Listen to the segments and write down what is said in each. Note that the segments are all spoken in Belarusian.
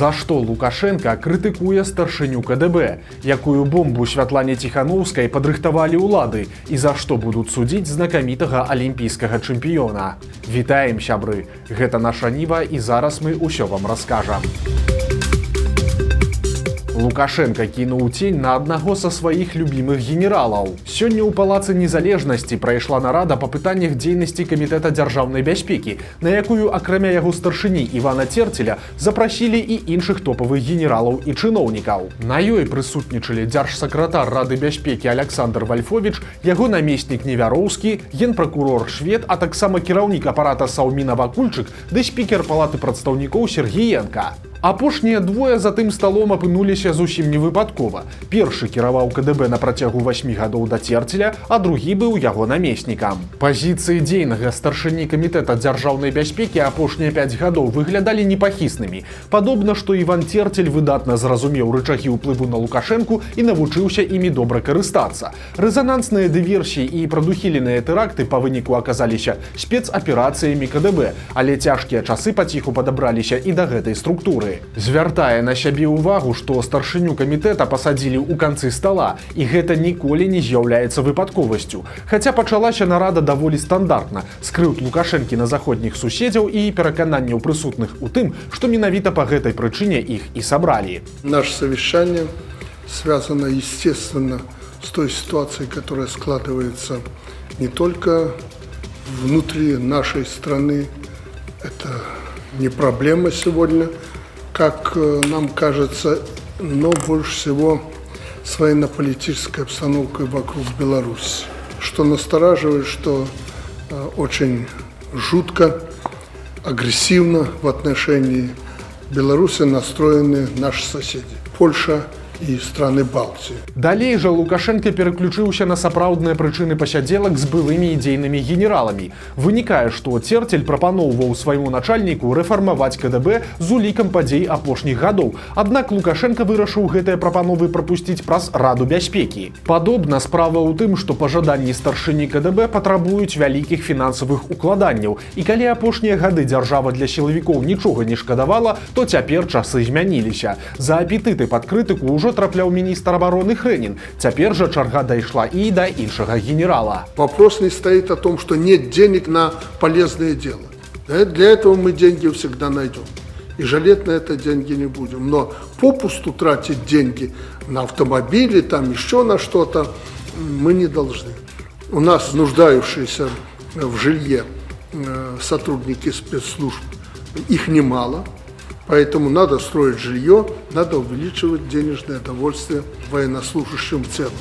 За што Лукашенка крытыкуе старшыню КДБ, якую бомбу Святлане Ціхановскай падрыхтавалі ўлады і за што будуць судзіць знакамітага алімпійскага чэмпіёна. Вітаем, сябры! Гэта наша Ніва і зараз мы ўсё вам раскажам. Лукашенко кінуў цень на аднаго са сваіх любімых генералаў. Сёння ў Палацы Незалежнасці прайшла нарада па пытаннях дзейнасці Камітэта дзяржаўнай бяспекі, на якую, акрамя яго старшыні Івана Церцеля, запрасілі і іншых топавых генералаў і чыноўнікаў. На ёй прысутнічалі дзяржсакратар Рады бяспекі Аляксандр Вальфовіч, яго намеснік Невяроўскі, генпракурор Швед, а таксама кіраўнік апарата Саўміна Вакульчык ды спікер Палаты прадстаўнікоў Сергіенка. Апошнія двое за тым сталом апынуліся зусім не выпадкова. Першы кіраваў КДБ на працягу 8 гадоў да Церцеля, а другі быў яго намеснікам. Пазіцыі дзейнага старшыні Камітэта дзяржаўнай бяспекі апошнія 5 гадоў выглядалі непахіснымі. Падобна, што Іван Церцель выдатна зразумеў рычагі ўплыву на Лукашэнку і навучыўся імі добра карыстацца. Рэзанансныя дыверсіі і прадухіленыя тэракты па выніку аказаліся спецаперацыямі КДБ, але цяжкія часы паціху падабраліся і да гэтай структуры. Звяртае на сябе ўвагу, што старшыню камітэта пасадзілі ў канцы стала, і гэта ніколі не з'яўляецца выпадковасцю. Хаця пачалася нарада даволі стандартна, скрыўд Лукашэнкі на заходніх суседзяў і перакананняў прысутных у тым, што менавіта па гэтай прычыне іх і сабралі. Наше совещание связано, естественно, с той ситуацией, которая складывается не только внутри нашей страны. Это не проблема сегодня, как нам кажется, но больше всего с военно-политической обстановкой вокруг Беларуси. Что настораживает, что очень жутко, агрессивно в отношении Беларуси настроены наши соседи. Польша і страны Балтыі. Далей жа Лукашенко пераключыўся на сапраўдныя прычыны пасядзелак з былымі ідзейнымі генераламі. Вынікае, што Церцель прапаноўваў свайму начальніку рэфармаваць КДБ з улікам падзей апошніх гадоў. Аднак Лукашенко вырашыў гэтыя прапановы прапусціць праз Раду бяспекі. Падобна, справа ў тым, што пажаданні старшыні КДБ патрабуюць вялікіх фінансавых укладанняў. І калі апошнія гады дзяржава для сілавікоў нічога не шкадавала, то цяпер часы змяніліся. За апетыты пад крытыку ўжо трапляў міністр обороны Хрэнін. Цяпер жа чарга дайшла і да іншага генерала. Вопрос не стоит о том, что нет денег на полезное дело. Для этого мы деньги всегда найдем. И жалеть на это деньги не будем. Но попусту тратить деньги на автомобили, там еще на что-то мы не должны. У нас нуждающиеся в жилье сотрудники спецслужб, их немало. Поэтому надо строить жилье, надо увеличивать денежное довольствие военнослужащим в целом.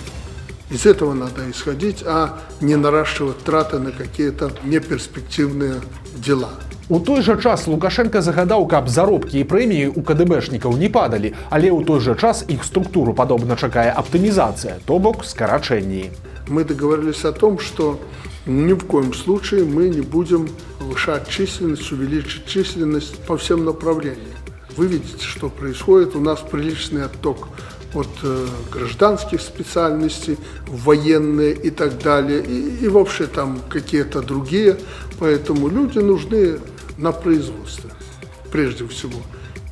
Из этого надо исходить, а не наращивать траты на какие-то неперспективные дела. У той жа час Лукашенко загадаў, каб заробкі і прэміі ў КДБшнікаў не падалі, але ў той жа час іх структуру падобна чакае аптымізацыя, то бок скарачэнні. Мы договорились о том, что ни в коем случае мы не будем повышать численность, увеличить численность по всем направлениям. Вы видите, что происходит. У нас приличный отток от гражданских специальностей, военные и так далее, и вообще там какие-то другие. Поэтому люди нужны на производстве, прежде всего.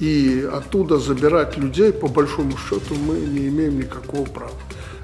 И оттуда забирать людей, по большому счету, мы не имеем никакого права.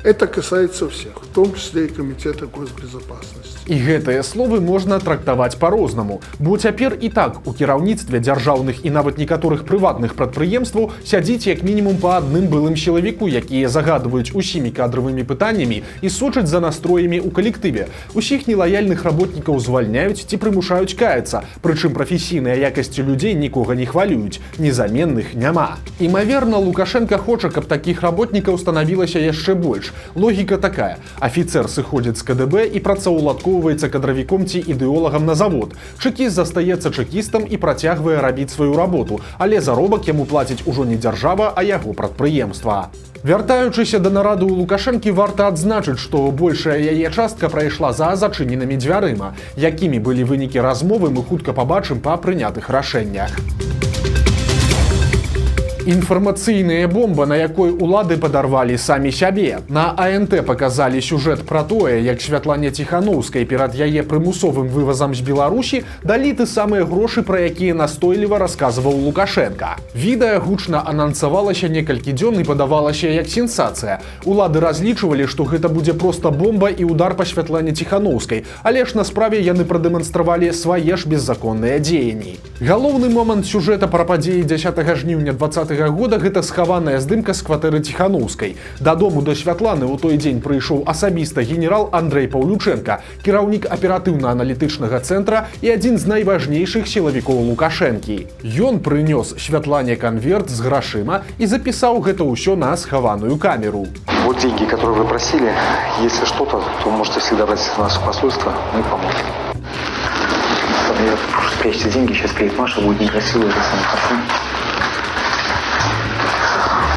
Это касается всех, в том числе и Комитета госбезопасности. І гэтыя словы можна трактаваць па-рознаму, бо цяпер і так у кіраўніцтве дзяржаўных і нават некаторых прыватных прадпрыемстваў сядзіць як мінімум па адным былым сілавіку, якія загадваюць усімі кадравымі пытаннямі і сочаць за настроямі ў калектыве. Усіх нелаяльных работнікаў звальняюць ці прымушаюць каяцца, прычым прафесійныя якасці людзей нікога не хвалююць, незаменных няма. Імаверна, Лукашенко хоча, каб такіх работнікаў станавілася яшчэ больш. Логіка такая: афіцэр сыходзіць з КДБ і працаўладкоўваецца кадравіком ці ідэолагам на завод. Чэкіст застаецца чэкістам і працягвае рабіць сваю работу, але заробак яму плаціць ужо не дзяржава, а яго прадпрыемства. Вяртаючыся да нарады ў Лукашэнкі, варта адзначыць, што большая яе частка прайшла за зачыненымі дзвярыма. Якімі былі вынікі размовы, мы хутка пабачым па прынятых рашэннях. Інфармацыйная бомба, на якой улады падарвалі самі сябе. На АНТ паказалі сюжэт пра тое, як Святлане Ціханаўскай перад яе прымусовым вывазам з Беларусі далі ты самыя грошы, пра якія настойліва расказваў Лукашенка. Відэа гучна анансавалася некалькі дзён і падавалася як сенсацыя. Улады разлічвалі, што гэта будзе проста бомба і удар па Святлане Ціханаўскай, але ж на справе яны прадэманстравалі свае ж беззаконныя дзеянні. Галоўны момант сюжэта пра падзеі 10 жніўня 2020 года гэта схаваная здымка з кватэры Ціханаўскай. Дадому да Святланы ў той дзень прыйшоў асабіста генерал Андрэй Паўлючэнка, кіраўнік аператыўна-аналітычнага цэнтра і адзін з найважнейшых сілавікоў Лукашэнкі. Ён прынёс Святлане канверт з грашыма і запісаў гэта ўсё на схаваную камеру. Вот деньги, которые вы просили. Если что-то, то можете всегда обратиться в наше посольство, мы поможем. Я прошу спрячьте деньги, сейчас приедет Маша, будет некрасиво, это самое хорошо.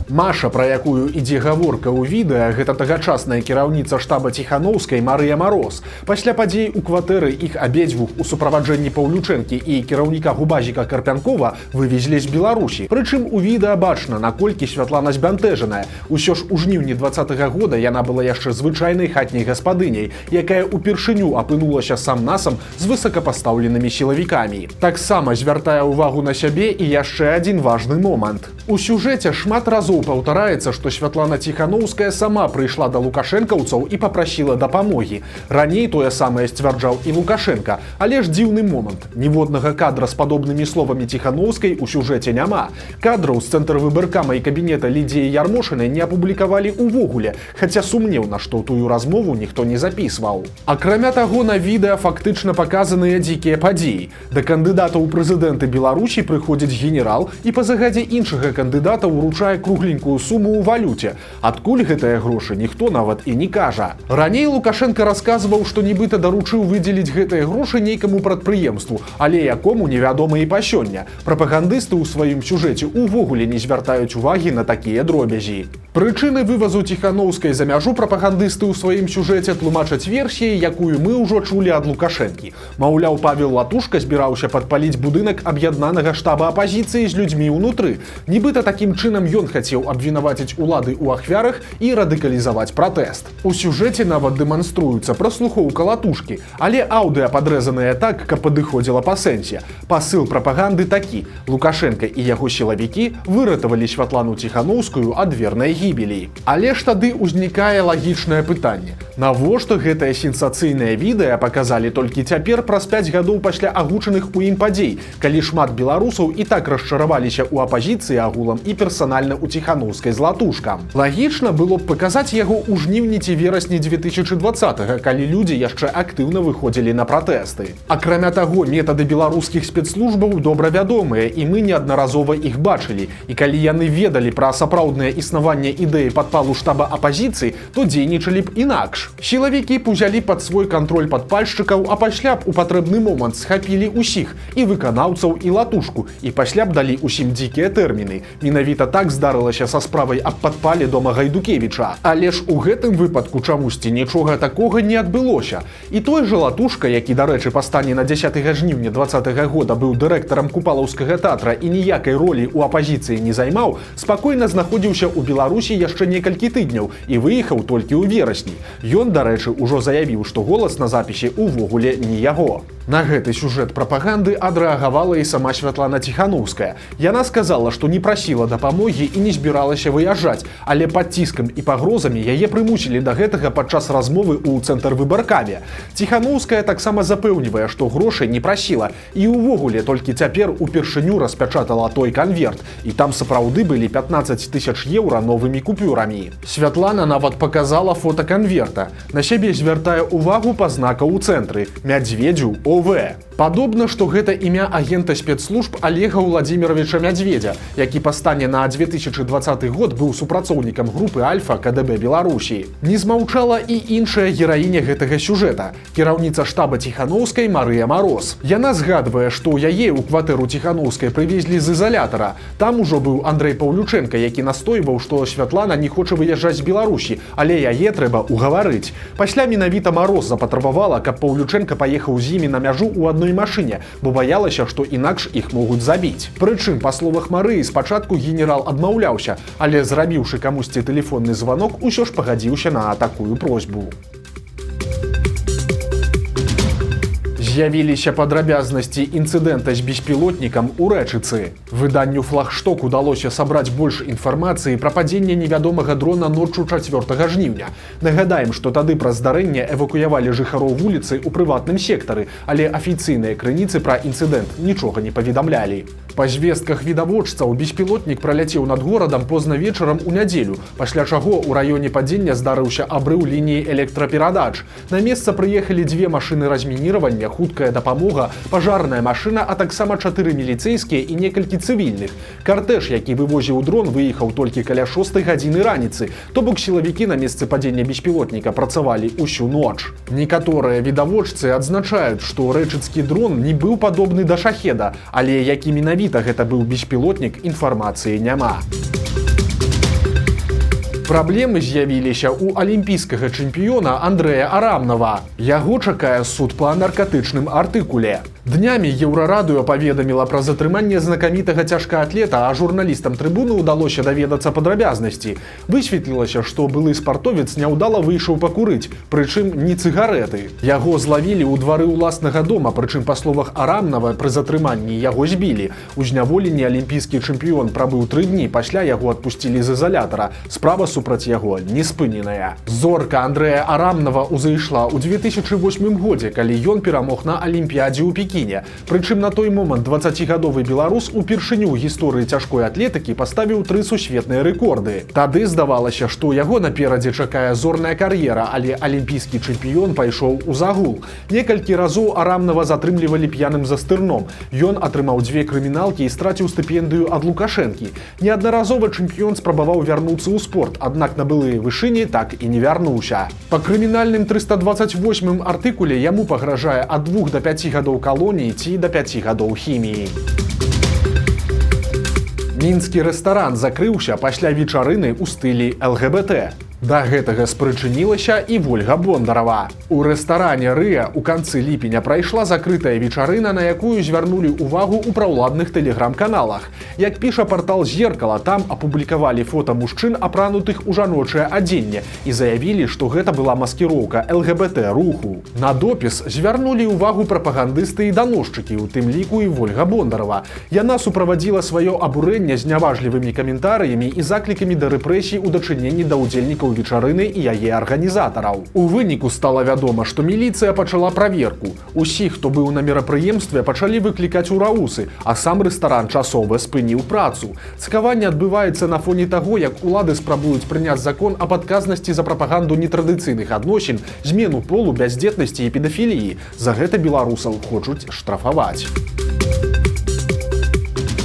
Маша, пра якую ідзе гаворка ў відэа, гэта тагачасная кіраўніца штаба Ціханаўскай Марыя Мароз. Пасля падзей у кватэры іх абедзвюх у суправаджэнні Паўлючэнкі і кіраўніка Губазіка Карпянкова вывезлі з Беларусі. Прычым у відэа бачна, наколькі Святлана збянтэжаная. Усё ж у жніўні 2020 года яна была яшчэ звычайнай хатняй гаспадыняй, якая ўпершыню апынулася сам-насам з высокапастаўленымі сілавікамі. Таксама звяртае ўвагу на сябе і яшчэ адзін важны момант. У сюжэце шмат разоў паўтараецца, што Святлана Ціханаўская сама прыйшла да лукашэнкаўцаў і папрасіла дапамогі. Раней тое самае сцвярджаў і Лукашенка, але ж дзіўны момант. Ніводнага кадра з падобнымі словамі Ціханаўскай у сюжэце няма. Кадраў з цэнтра выбаркама і кабінета Лідзіі Ярмошынай не апублікавалі ўвогуле, хаця сумнеўна, што тую размову ніхто не запісваў. Акрамя таго, на відэа фактычна паказаныя дзікія падзеі. Да кандыдата ў прэзідэнты Беларусі прыходзіць генерал і па загадзе іншага кандыдата ўручае кругленькую суму ў валюце. Адкуль гэтыя грошы, ніхто нават і не кажа. Раней Лукашенка расказваў, што нібыта даручыў выдзеліць гэтыя грошы нейкаму прадпрыемству, але якому невядома і па сёння. Прапагандысты ў сваім сюжэце ўвогуле не звяртаюць увагі на такія дробязі. Прычыны вывазу Ціханаўскай за мяжу прапагандысты ў сваім сюжэце тлумачаць версіяй, якую мы ўжо чулі ад Лукашэнкі. Маўляў, Павел Латушка збіраўся падпаліць будынак аб'яднанага штаба апазіцыі з людзьмі ўнутры. Нібыта такім чынам ён хацеў абвінаваціць улады ў ахвярах і радыкалізаваць пратэст. У сюжэце нават дэманструецца праслухоўка Латушкі, але аўдыа падрэзаныя так, каб падыходзіла па сэнсе. Пасыл прапаганды такі: Лукашенка і яго сілавікі выратавалі Святлану Ціханаўскую ад вернай гібелі. Але ж тады ўзнікае лагічнае пытанне: навошта гэтае сенсацыйнае відэа паказалі толькі цяпер, праз 5 гадоў пасля агучаных у ім падзей, калі шмат беларусаў і так расчараваліся ў апазіцыі агулам і персанальна у Ціханаўскай з Латушкам. Лагічна было б паказаць яго ў жніўні ці верасні 2020-го, калі людзі яшчэ актыўна выходзілі на пратэсты. Акрамя таго, метады беларускіх спецслужбаў добра вядомыя, і мы неаднаразова іх бачылі. І калі яны ведалі пра сапраўднае існаванне ідэі падпалу штаба апазіцыі, то дзейнічалі б інакш. Сілавікі б узялі пад свой кантроль падпальшчыкаў, а пасля б у патрэбны момант схапілі ўсіх, і выканаўцаў, і Латушку, і пасля б далі ўсім дзікія тэрміны. Менавіта так здарылася са справай аб падпале дома Гайдукевіча. Але ж у гэтым выпадку чамусьці нічога такога не адбылося. І той жа Латушка, які, дарэчы, па стане на 10 жніўня 2020 года быў дырэктарам Купалаўскага тэатра і ніякай ролі ў апазіцыі не займаў, спакойна знаходзіўся ў Беларусі яшчэ некалькі тыдняў і выехаў толькі ў верасні. Ён, дарэчы, ужо заявіў, што голас на запісе ўвогуле не яго. На гэты сюжэт прапаганды адрэагавала і сама Святлана Ціханаўская. Яна сказала, што не прасіла дапамогі і не збіралася выязджаць, але пад ціскам і пагрозамі яе прымусілі да гэтага падчас размовы ў цэнтр выбаркаме. Ціханаўская таксама запэўнівае, што грошай не прасіла і ўвогуле толькі цяпер упершыню распячатала той канверт, і там сапраўды былі 15 000 еўра новымі купюрамі. Святлана нават паказала фота канверта. На сябе звяртае ўвагу па знакаў у цэнтры – Мядзведзю ОВ. Падобна, што гэта імя агента спецслужб Олега Владимировича Мядзведзя, які па стане на 2020 год быў супрацоўнікам групы Альфа КДБ Беларусі. Не змаўчала і іншая гераіня гэтага сюжэта – кіраўніца штаба Ціханаўскай Марыя Мароз. Яна згадвае, што яе ў кватэру Ціханаўскай прывезлі з ізалятара. Там ужо быў Андрэй Паўлючэнка, які настойваў, што Святлана не хоча выязджаць з Беларусі, але яе трэба ўгаварыць. Пасля менавіта Мароз запатрабавала, каб Паўлючэнка паехаў з імі на мяжу ў адной машыне, бо баялася, што інакш іх могуць забіць. Прычым, па словах Марыі, спачатку генерал адмаўляўся, але зрабіўшы камусьці тэлефонны званок, усё ж пагадзіўся на такую просьбу. З'явіліся падрабязнасці інцыдэнта з беспілотнікам у Рэчыцы. Выданню «Флагшток» удалося сабраць больш інфармацыі пра падзенне невядомага дрона ноччу 4 жніўня. Нагадаем, што тады праз здарэнне эвакуявалі жыхароў вуліцы ў прыватным сектары, але афіцыйныя крыніцы пра інцыдэнт нічога не паведамлялі. Па звестках відавочцаў, беспілотнік праляцеў над горадам позна вечарам у нядзелю, пасля чаго ў раёне падзення здарыўся абрыў лініі электраперадач. На месца прыехалі 2 машыны размініравання, хуткая дапамога, пажарная машына, а таксама 4 міліцэйскія і некалькі цывільных. Картэж, які вывозіў дрон, выехаў толькі каля 6 гадзіны раніцы, то бок сілавікі на месцы падзення беспілотніка працавалі ўсю ноч. Некаторыя відавочцы адзначаюць, што рэчыцкі дрон не быў падобны да шахеда, але які менавіта гэта быў беспілотнік, інфармацыі няма. Праблемы з'явіліся ў алімпійскага чэмпіёна Андрэя Арамнава. Яго чакае суд па наркатычным артыкуле. Днямі Еўрарадыё паведаміла пра затрыманне знакамітага цяжкаатлета, а журналістам трыбуны ўдалося даведацца падрабязнасці. Высветлілася, што былы спартовец няўдала выйшаў пакурыць, прычым не цыгарэты. Яго злавілі ў двары ўласнага дома, прычым, па словах Арамнава, пры затрыманні яго збілі. У зняволенні алімпійскі чэмпіён прабыў 3 дні, пасля яго адпусцілі з изалятара. Справа супраць яго не спыненая. Зорка Андрэя Арамнава ўзайшла ў 2008 годзе, калі ён перамог на алімпіядзе ў Пекіне. Прычым на той момант 20гадовы беларус упершыню ў гісторыі цяжкой атлетыкі паставіў 3 сусветныя рэкорды. Тады здавалася, што яго наперадзе чакае зорная кар'ера, але алімпійскі чэмпіён пайшоў у загул. Некалькі разоў Арамнава затрымлівалі п'яным за стырном. Ён атрымаў 2 крыміналкі і страціў стыпендыю ад Лукашэнкі. Неаднаразова чэмпіён спрабаваў вярнуцца ў спорт, аднак на былыя вышыні так і не вярнуўся. Па крымінальным 328 артыкуле яму пагражае ад 2 до 5 гадоў калоніі ці да 5 гадоў хіміі. Мінскі рэстаран закрыўся пасля вечарыны ў стылі ЛГБТ. Да гэтага спрычынілася і Вольга Бондарова. У рэстаране «Рыя» у канцы ліпеня прайшла закрытая вечарына, на якую звярнулі ўвагу ў праўладных тэлеграм-каналах. Як піша партал «Зеркала», там апублікавалі фота мужчын, апранутых у жаночае адзенне, і заявілі, што гэта была маскіроўка ЛГБТ-руху. На допіс звярнулі ўвагу прапагандысты і даносчыкі, у тым ліку і Вольга Бондарова. Яна суправадзіла сваё абурэнне зняважлівымі каментарыямі і заклікамі да рэпрэсій у дачыненні да ўдзельнікаў вечарыны і яе арганізатараў. У выніку стала вядома, што міліцыя пачала праверку. Усіх, хто быў на мерапрыемстве, пачалі выклікаць у раусы, а сам рэстаран часова спыніў працу. Цкаванне адбываецца на фоне таго, як улады спрабуюць прыняць закон аб адказнасці за прапаганду нетрадыцыйных адносін, змену полу, бяздзетнасці і педафіліі. За гэта беларусаў хочуць штрафаваць.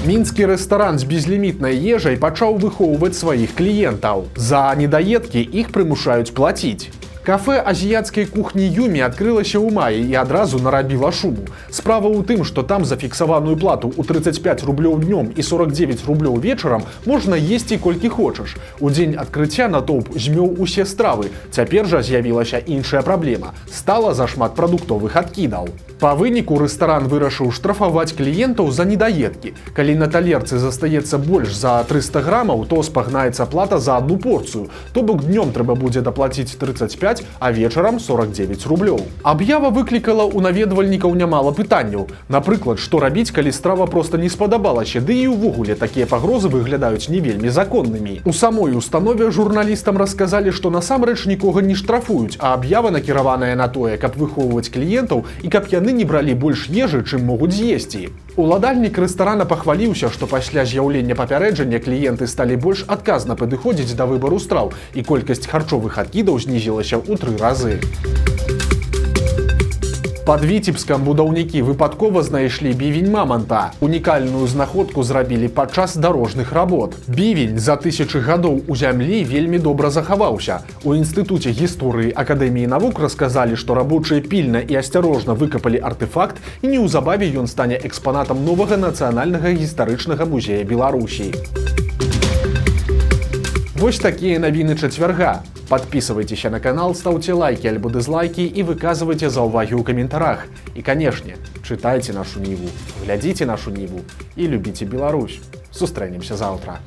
Мінскі рэстаран з безлімітнай ежай пачаў выхоўваць сваіх кліентаў. За недаедкі іх прымушаюць плаціць. Кафе азіяцкай кухні «Юмі» адкрылася ў маі і адразу нарабіла шуму. Справа ў тым, што там за фіксаваную плату ў 35 рублёў днём і 49 рублёў вечарам можна есці колькі хочаш. У дзень адкрыцця натоўп змёў усе стравы. Цяпер жа з'явілася іншая праблема. Стала зашмат прадуктовых адкідаў. Па выніку рэстаран вырашыў штрафаваць кліентаў за недаедкі. Калі на талерцы застаецца больш за 300 грамаў, то спагнаецца плата за одну порцыю. То бок днём трэба будзе даплаціць 35, а вечарам 49 рублёў. Аб'ява выклікала ў наведвальнікаў нямала пытанняў. Напрыклад, што рабіць, калі страва проста не спадабалася, ды і ўвогуле такія пагрозы выглядаюць не вельмі законнымі. У самой установе журналістам расказалі, што насамрэч нікога не штрафуюць, а аб'ява накіраваная на тое, каб выхоўваць кліентаў і каб яны не бралі больш ежы, чым могуць з'есці. Уладальнік рэстарана пахваліўся, што пасля з'яўлення папярэджання кліенты сталі больш адказна падыходзіць да выбару страў, і колькасць харчовых адкідаў знізілася ў 3 разы. Пад Віцебскам будаўнікі выпадкова знайшлі бівень маманта. Унікальную знаходку зрабілі падчас дарожных работ. Бівень за тысячы гадоў у зямлі вельмі добра захаваўся. У інстытуце гісторыі Акадэміі навук расказалі, што рабочыя пільна і асцярожна выкапалі артефакт, і неўзабаве ён стане экспанатам новага нацыянальнага гістарычнага музея Беларусі. Вось такія навіны чацвярга. Подписывайтесь на канал, ставьте лайки альбо дизлайки и выказывайте заўвагі ў каментарах. И, конечно, читайте нашу Ниву, глядите нашу Ниву и любите Беларусь. Сустрэнемся завтра.